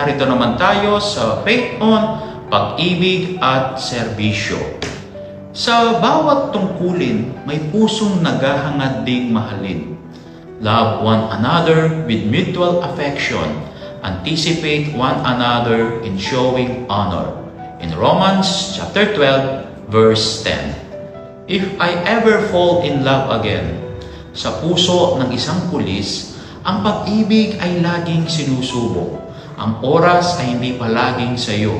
narito naman tayo sa Faith on Pag-ibig at Serbisyo. Sa bawat tungkulin, may pusong naghahangad ding mahalin. Love one another with mutual affection. Anticipate one another in showing honor. In Romans chapter 12, verse 10. If I ever fall in love again, sa puso ng isang pulis, ang pag-ibig ay laging sinusubok. Ang oras ay hindi palaging sa iyo,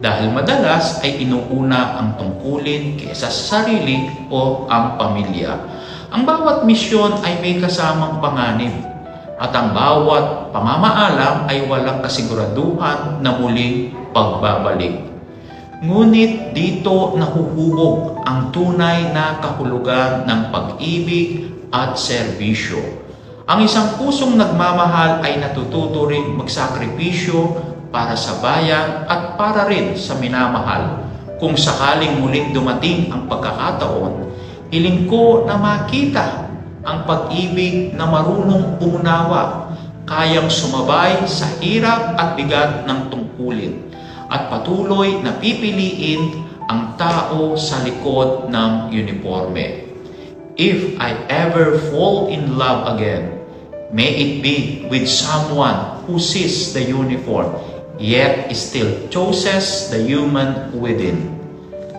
dahil madalas ay inuuna ang tungkulin kaysa sa sarili o ang pamilya. Ang bawat misyon ay may kasamang panganib, at ang bawat pamamaalam ay walang kasiguraduhan na muling pagbabalik. Ngunit dito nahuhubog ang tunay na kahulugan ng pag-ibig at serbisyo. Ang isang pusong nagmamahal ay natututo rin magsakripisyo para sa bayan at para rin sa minamahal. Kung sakaling muling dumating ang pagkakataon, hiling ko na makita ang pag-ibig na marunong umunawa, kayang sumabay sa hirap at bigat ng tungkulin, at patuloy na pipiliin ang tao sa likod ng uniforme. If I ever fall in love again, may it be with someone who sees the uniform, yet still chooses the human within.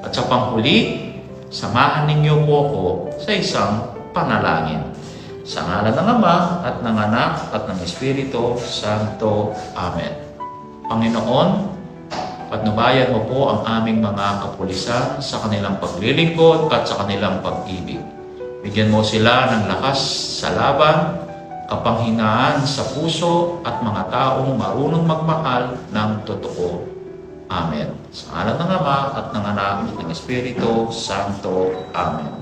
At sa panghuli, samahan ninyo po ako sa isang panalangin. Sa ngalan ng Ama at ng Anak at ng Espiritu Santo. Amen. Panginoon, patnubayan mo po ang aming mga kapulisan sa kanilang paglilingkod at sa kanilang pag-ibig. Bigyan mo sila ng lakas sa laban, kapanghinaan sa puso at mga taong marunong magmahal ng totoo. Amen. Sa ngalan ng Ama at ng Anak at ng Espiritu Santo. Amen.